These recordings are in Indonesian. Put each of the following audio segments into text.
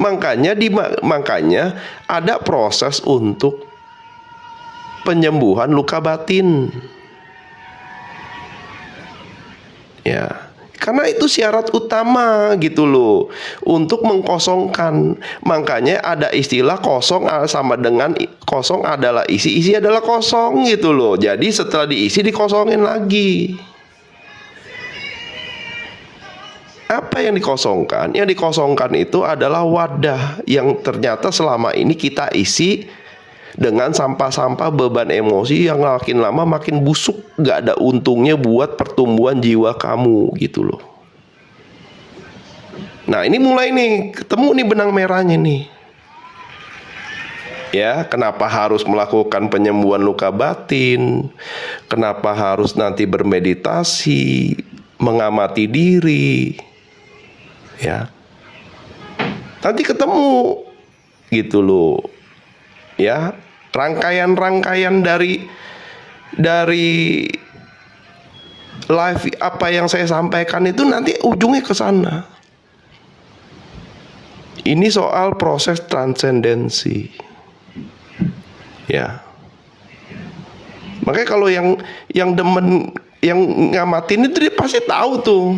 Makanya ada proses untuk penyembuhan luka batin. Ya, karena itu syarat utama gitu loh untuk mengkosongkan. Makanya ada istilah kosong sama dengan kosong adalah isi, isi adalah kosong gitu loh. Jadi setelah diisi dikosongin lagi. Apa yang dikosongkan? Yang dikosongkan itu adalah wadah yang ternyata selama ini kita isi dengan sampah-sampah beban emosi yang makin lama makin busuk, gak ada untungnya buat pertumbuhan jiwa kamu gitu loh. Nah ini mulai nih, ketemu nih benang merahnya nih. Ya, kenapa harus melakukan penyembuhan luka batin? Kenapa harus nanti bermeditasi, mengamati diri? Ya, nanti ketemu gitu loh. Ya, rangkaian-rangkaian dari live apa yang saya sampaikan itu nanti ujungnya ke sana. Ini soal proses transendensi. Ya. Makanya kalau yang demen yang ngamatin itu dia pasti tahu tuh.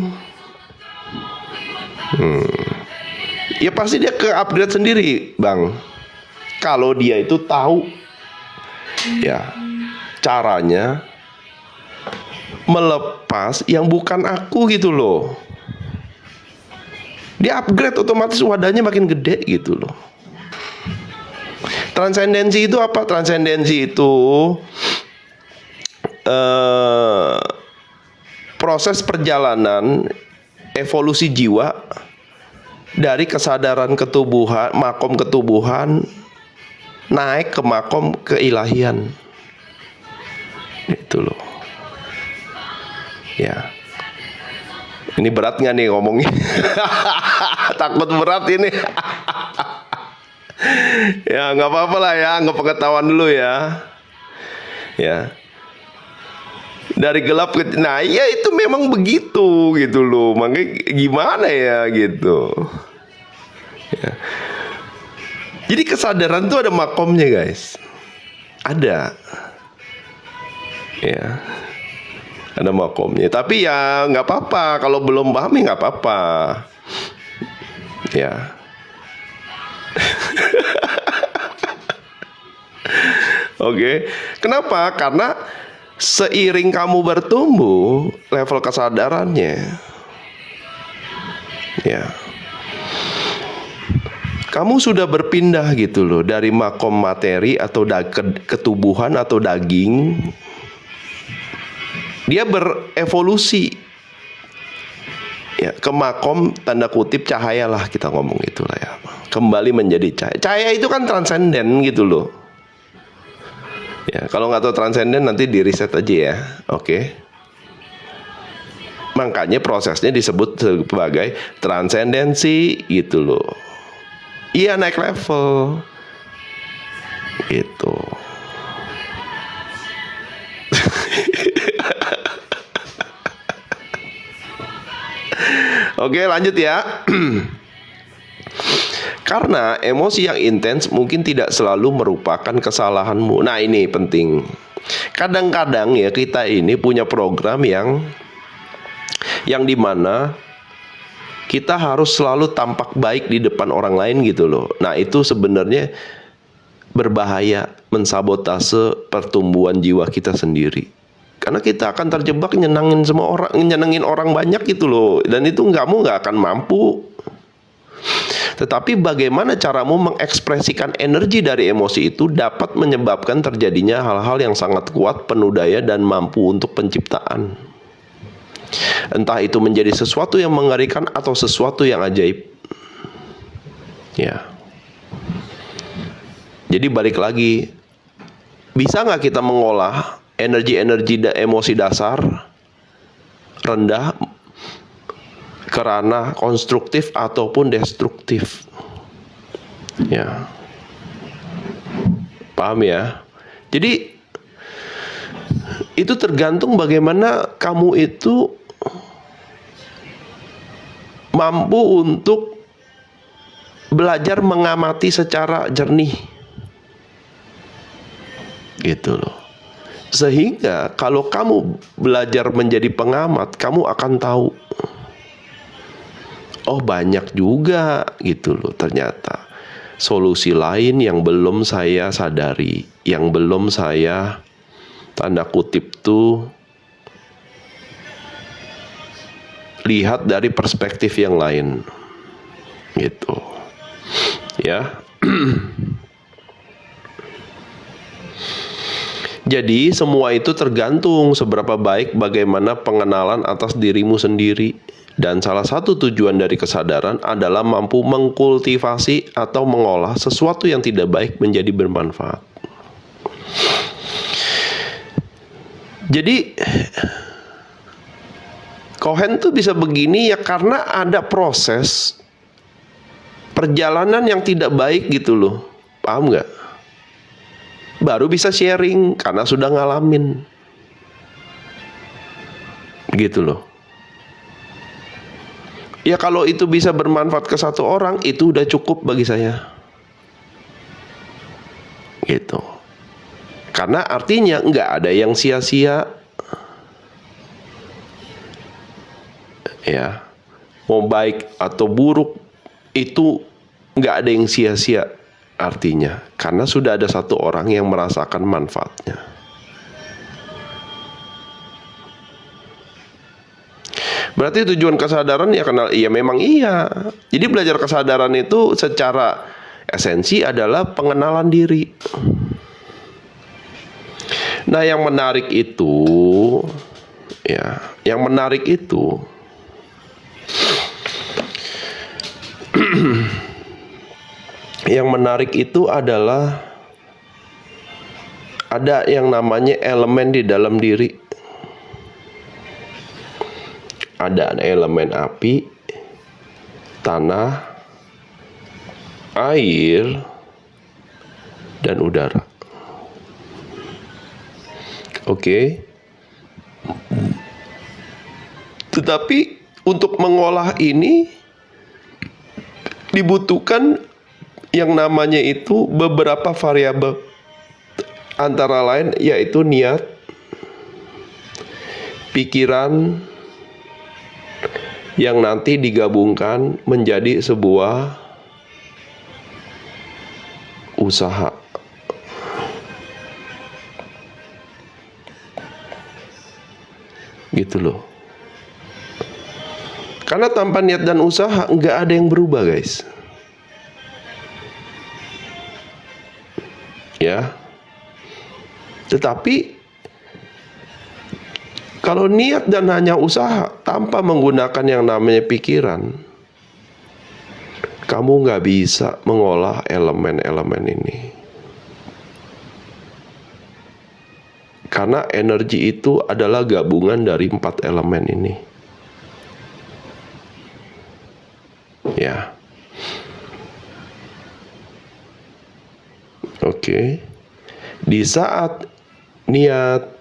Ya pasti dia ke upgrade sendiri, Bang. Kalau dia itu tahu ya caranya melepas yang bukan aku gitu loh. Dia upgrade otomatis wadahnya makin gede gitu loh. Transendensi itu apa? Transendensi itu proses perjalanan evolusi jiwa dari kesadaran ketubuhan, makom ketubuhan naik ke makom keilahian. Itu loh. Ya. Ini berat nggak nih ngomongnya? Takut berat ini. Ya nggak apa-apa lah ya, nggak pengetahuan dulu ya. Ya. Dari gelap ke, nah ya itu memang begitu gitu loh. Makanya gimana ya gitu. Ya. Jadi kesadaran tuh ada makomnya guys. Ada. Ya. Ada makomnya. Tapi ya nggak apa-apa. Kalau belum paham ya nggak apa-apa. Ya. Oke. Kenapa? Karena seiring kamu bertumbuh level kesadarannya, ya, kamu sudah berpindah gitu loh dari makom materi atau ketubuhan atau daging. Dia berevolusi ya ke makom tanda kutip cahaya lah, kita ngomong itulah ya. Kembali menjadi cahaya. Cahaya itu kan transenden gitu loh. Ya, kalau nggak tahu transenden nanti di riset aja ya. Oke. Makanya prosesnya disebut sebagai transendensi gitu loh. Iya, naik level. Gitu. Oke, lanjut ya. Karena emosi yang intens mungkin tidak selalu merupakan kesalahanmu. Nah ini penting. Kadang-kadang ya kita ini punya program yang dimana kita harus selalu tampak baik di depan orang lain gitu loh. Nah itu sebenarnya berbahaya, mensabotase pertumbuhan jiwa kita sendiri. Karena kita akan terjebak nyenengin orang banyak gitu loh. Dan itu kamu nggak akan mampu. Tetapi bagaimana caramu mengekspresikan energi dari emosi itu dapat menyebabkan terjadinya hal-hal yang sangat kuat, penuh daya, dan mampu untuk penciptaan. Entah itu menjadi sesuatu yang mengerikan atau sesuatu yang ajaib. Ya. Jadi balik lagi, bisa nggak kita mengolah energi-energi emosi dasar rendah ke ranah konstruktif ataupun destruktif. Ya. Paham ya? Jadi itu tergantung bagaimana kamu itu mampu untuk belajar mengamati secara jernih. Gitu loh. Sehingga kalau kamu belajar menjadi pengamat, kamu akan tahu, oh banyak juga gitu loh ternyata solusi lain yang belum saya sadari, yang belum saya tanda kutip tuh lihat dari perspektif yang lain gitu ya. Jadi semua itu tergantung seberapa baik bagaimana pengenalan atas dirimu sendiri. Dan salah satu tujuan dari kesadaran adalah mampu mengkultivasi atau mengolah sesuatu yang tidak baik menjadi bermanfaat. Jadi Cohen tuh bisa begini ya karena ada proses perjalanan yang tidak baik gitu loh. Paham nggak? Baru bisa sharing karena sudah ngalamin. Gitu loh. Ya kalau itu bisa bermanfaat ke satu orang, itu udah cukup bagi saya. Gitu. Karena artinya nggak ada yang sia-sia. Ya. Mau baik atau buruk, itu nggak ada yang sia-sia artinya. Karena sudah ada satu orang yang merasakan manfaatnya. Berarti tujuan kesadaran ya kenal, iya memang iya. Jadi belajar kesadaran itu secara esensi adalah pengenalan diri. Nah, yang menarik itu ya, yang menarik itu yang menarik itu adalah ada yang namanya elemen di dalam diri. Ada elemen api, tanah, air, dan udara. Oke. Tetapi untuk mengolah ini dibutuhkan yang namanya itu beberapa variabel. Antara lain yaitu niat, pikiran, yang nanti digabungkan menjadi sebuah usaha. Gitu loh. Karena tanpa niat dan usaha nggak ada yang berubah, guys. Ya. Tetapi kalau niat dan hanya usaha tanpa menggunakan yang namanya pikiran, kamu nggak bisa mengolah elemen-elemen ini. Karena energi itu adalah gabungan dari 4 elemen ini. Ya. Oke. Di saat niat,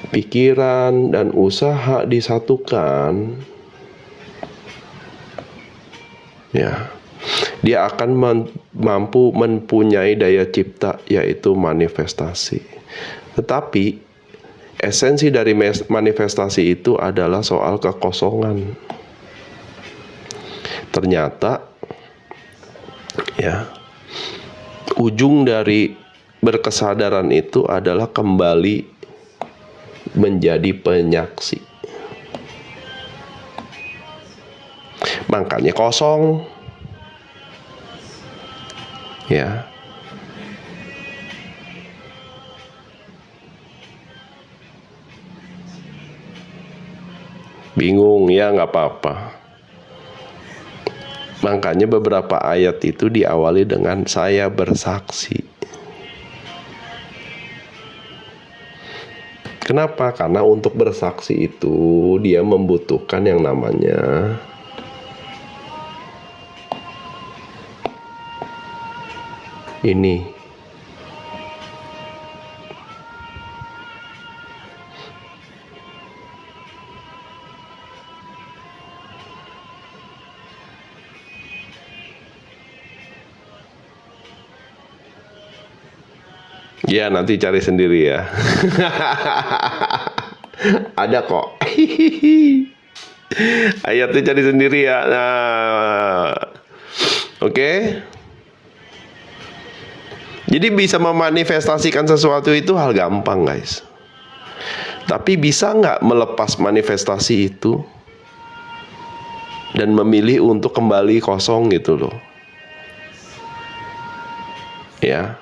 pikiran, dan usaha disatukan, ya, dia akan mampu mempunyai daya cipta, yaitu manifestasi. Tetapi esensi dari manifestasi itu adalah soal kekosongan. Ternyata ya, ujung dari berkesadaran itu adalah kembali menjadi penyaksi. Makanya kosong. Ya. Bingung ya, nggak apa-apa. Makanya beberapa ayat itu diawali dengan saya bersaksi. Kenapa? Karena untuk bersaksi itu dia membutuhkan yang namanya ini. Ya nanti cari sendiri ya. Ada kok. Ayatnya cari sendiri ya. Nah, oke. Jadi bisa memanifestasikan sesuatu itu hal gampang, guys. Tapi bisa nggak melepas manifestasi itu dan memilih untuk kembali kosong gitu loh. Ya.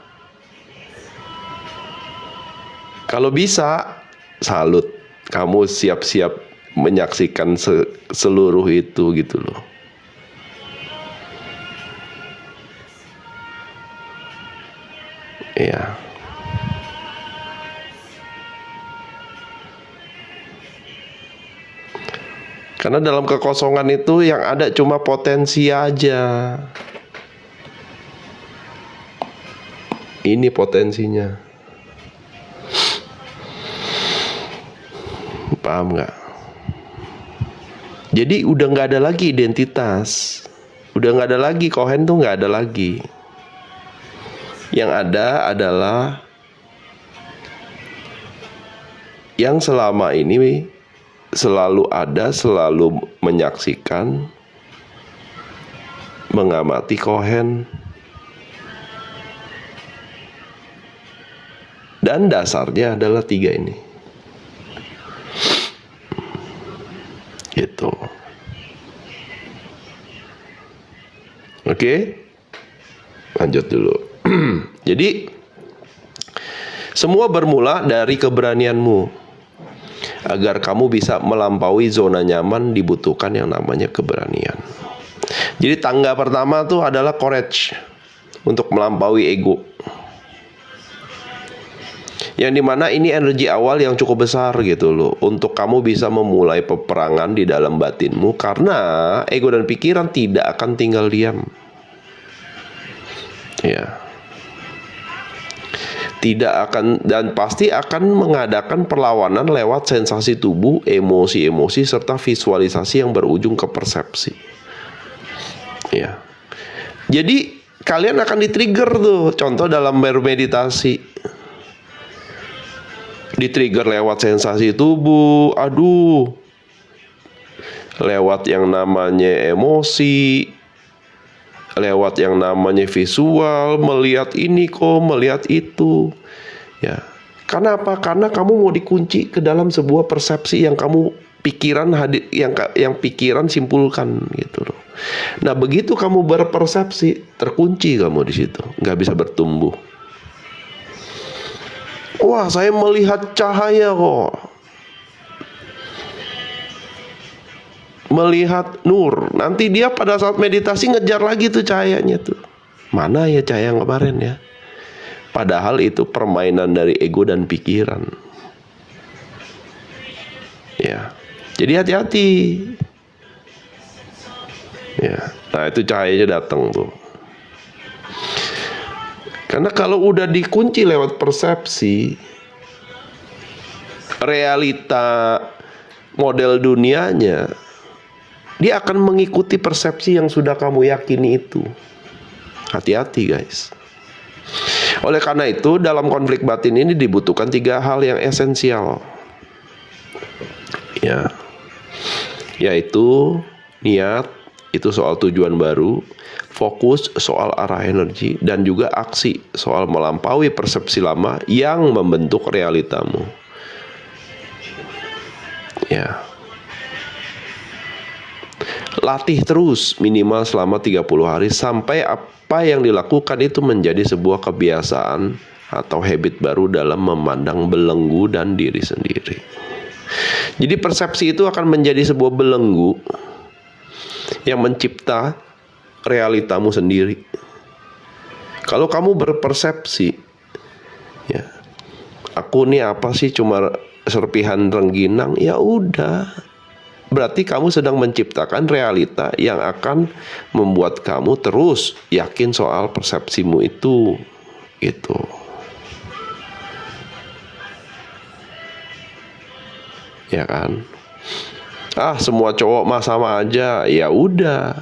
Kalau bisa, salut. Kamu siap-siap menyaksikan seluruh itu gitu loh. Ya. Karena dalam kekosongan itu yang ada cuma potensi aja. Ini potensinya. Paham nggak? Jadi udah nggak ada lagi identitas. Udah nggak ada lagi, Kohen tuh nggak ada lagi. Yang ada adalah yang selama ini selalu ada, selalu menyaksikan, mengamati Kohen. Dan dasarnya adalah 3 ini. Gitu. Oke? Lanjut dulu. Jadi semua bermula dari keberanianmu. Agar kamu bisa melampaui zona nyaman dibutuhkan yang namanya keberanian. Jadi tangga pertama tuh adalah courage, untuk melampaui ego. Yang dimana ini energi awal yang cukup besar gitu loh, untuk kamu bisa memulai peperangan di dalam batinmu. Karena ego dan pikiran tidak akan tinggal diam. Ya. Tidak akan, dan pasti akan mengadakan perlawanan lewat sensasi tubuh, emosi-emosi, serta visualisasi yang berujung ke persepsi. Ya. Jadi kalian akan di-trigger tuh. Contoh dalam bermeditasi, di-trigger lewat sensasi tubuh, lewat yang namanya emosi, lewat yang namanya visual, melihat ini kok, melihat itu. Ya. Karena apa? Karena kamu mau dikunci ke dalam sebuah persepsi yang kamu pikiran yang pikiran simpulkan gitu loh. Nah, begitu kamu berpersepsi, terkunci kamu di situ, nggak bisa bertumbuh. Wah, saya melihat cahaya kok, melihat nur. Nanti dia pada saat meditasi ngejar lagi tuh cahayanya tuh. Mana ya cahaya yang kemarin ya? Padahal itu permainan dari ego dan pikiran. Ya. Jadi hati-hati. Ya. Nah, itu cahayanya datang tuh. Karena kalau udah dikunci lewat persepsi, realita model dunianya, dia akan mengikuti persepsi yang sudah kamu yakini itu. Hati-hati guys. Oleh karena itu dalam konflik batin ini dibutuhkan 3 hal yang esensial. Ya. Yaitu niat, itu soal tujuan baru, fokus soal arah energi, dan juga aksi soal melampaui persepsi lama yang membentuk realitamu. Ya. Latih terus minimal selama 30 hari sampai apa yang dilakukan itu menjadi sebuah kebiasaan atau habit baru dalam memandang belenggu dan diri sendiri. Jadi persepsi itu akan menjadi sebuah belenggu yang mencipta realitamu sendiri. Kalau kamu berpersepsi, ya, aku nih apa sih, cuma serpihan rengginang, ya udah, berarti kamu sedang menciptakan realita yang akan membuat kamu terus yakin soal persepsimu itu, gitu. Ya kan? Semua cowok mah sama aja, ya udah.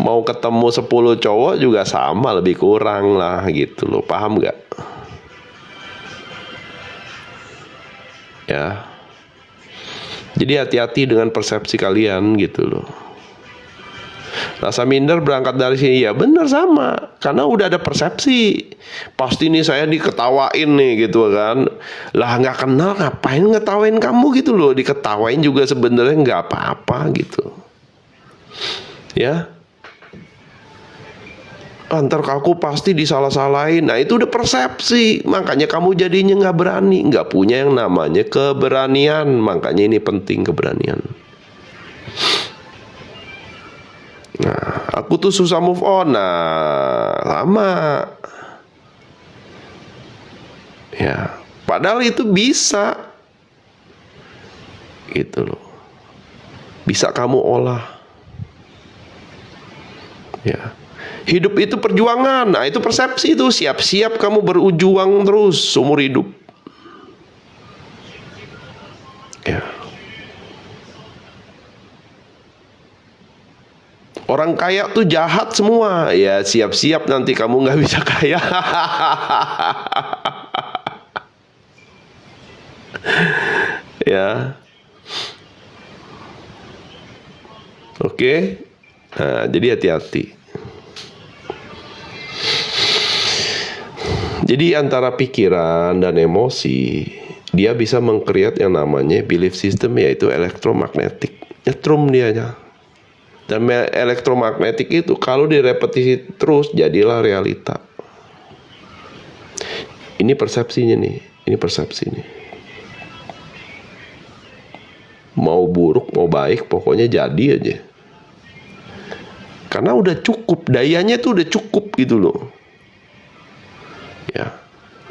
Mau ketemu 10 cowok juga sama, lebih kurang lah gitu loh. Paham nggak? Ya. Jadi hati-hati dengan persepsi kalian gitu loh. Rasa minder berangkat dari sini, ya bener sama, karena udah ada persepsi. Pasti nih saya diketawain nih gitu kan. Lah nggak kenal ngapain ngetawain kamu gitu loh. Diketawain juga sebenarnya nggak apa-apa gitu. Ya. Antar aku pasti disalah-salahin. Nah itu udah persepsi. Makanya kamu jadinya nggak berani, nggak punya yang namanya keberanian. Makanya ini penting, keberanian. Nah, aku tuh susah move on. Nah, lama. Ya, padahal itu bisa. Gitu loh. Bisa kamu olah. Ya. Hidup itu perjuangan. Nah, itu persepsi itu. Siap-siap kamu berjuang terus seumur hidup. Ya. Orang kaya tuh jahat semua. Ya siap-siap nanti kamu nggak bisa kaya. Ya. Oke. Nah, jadi hati-hati. Jadi antara pikiran dan emosi, dia bisa meng-create yang namanya belief system, yaitu elektromagnetik. Nyetrum dianya. Dan elektromagnetik itu kalau direpetisi terus jadilah realita. Ini persepsinya nih. Ini persepsi nih. Mau buruk mau baik pokoknya jadi aja. Karena udah cukup, dayanya tuh udah cukup gitu loh. Ya.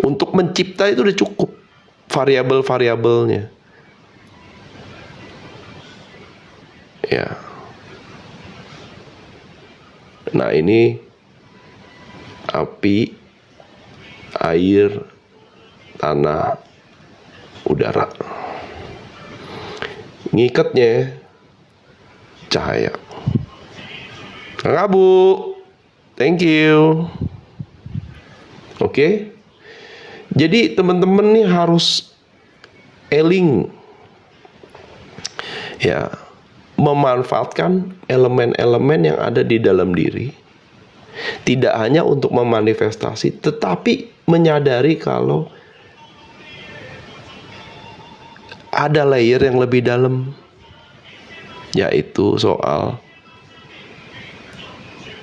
Untuk mencipta itu udah cukup variabel-variabelnya. Ya. Nah, ini api, air, tanah, udara. Ngikatnya cahaya. Kakak Bu, thank you. Oke. Jadi teman-teman nih harus eling. Ya, memanfaatkan elemen-elemen yang ada di dalam diri. Tidak hanya untuk memanifestasi, tetapi menyadari kalau ada layer yang lebih dalam, yaitu soal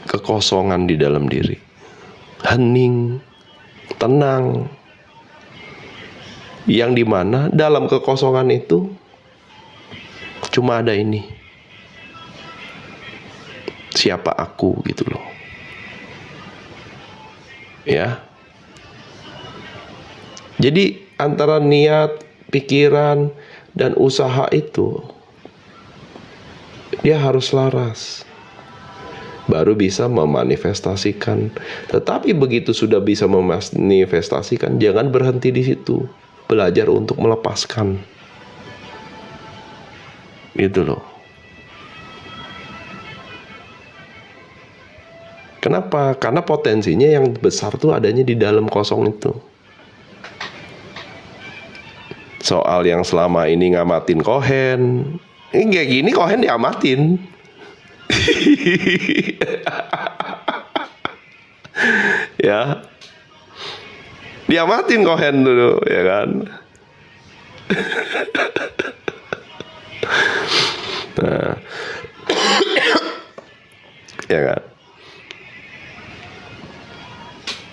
kekosongan di dalam diri. Hening, tenang. Yang dimana dalam kekosongan itu cuma ada ini. Siapa aku gitu loh. Ya. Jadi antara niat, pikiran, dan usaha itu dia harus laras. Baru bisa memanifestasikan. Tetapi begitu sudah bisa memanifestasikan, jangan berhenti di situ. Belajar untuk melepaskan. Gitu loh. Kenapa? Karena potensinya yang besar tuh adanya di dalam kosong itu. Soal yang selama ini ngamatin Cohen, ini kayak gini Cohen diamatin. Ya. Diamatin Cohen dulu, ya kan? Nah. Ya kan?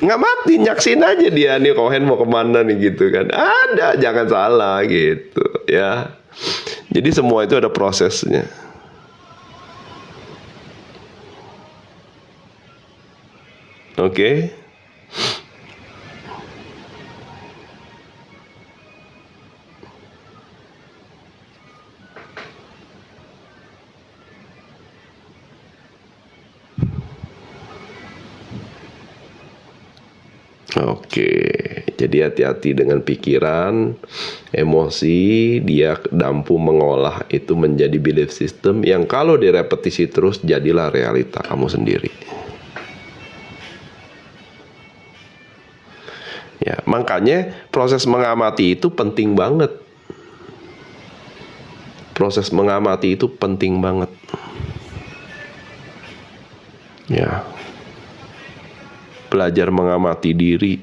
Nggak mati, nyaksin aja dia nih Cohen mau kemana nih gitu kan. Ada, jangan salah gitu ya. Jadi semua itu ada prosesnya. Oke. Oke, Jadi hati-hati dengan pikiran, emosi, dia mampu mengolah itu menjadi belief system yang kalau direpetisi terus jadilah realita kamu sendiri. Ya, makanya proses mengamati itu penting banget. Proses mengamati itu penting banget. Ya. Belajar mengamati diri.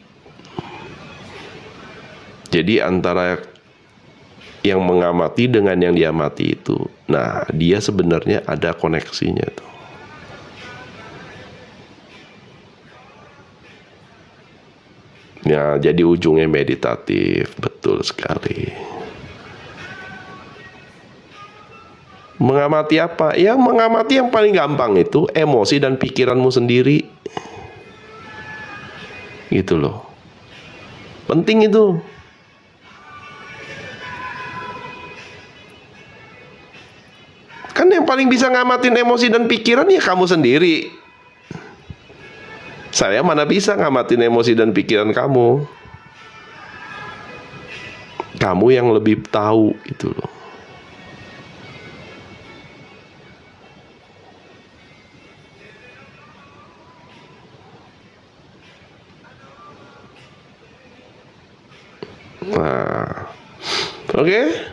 Jadi antara yang mengamati dengan yang diamati itu, nah dia sebenarnya ada koneksinya tuh. Ya, jadi ujungnya meditatif, betul sekali. Mengamati apa? Ya mengamati yang paling gampang itu emosi dan pikiranmu sendiri. Gitu loh. Penting itu. Kan yang paling bisa ngamatin emosi dan pikiran ya kamu sendiri. Saya mana bisa ngamatin emosi dan pikiran kamu. Kamu yang lebih tahu itu loh. Nah, oke.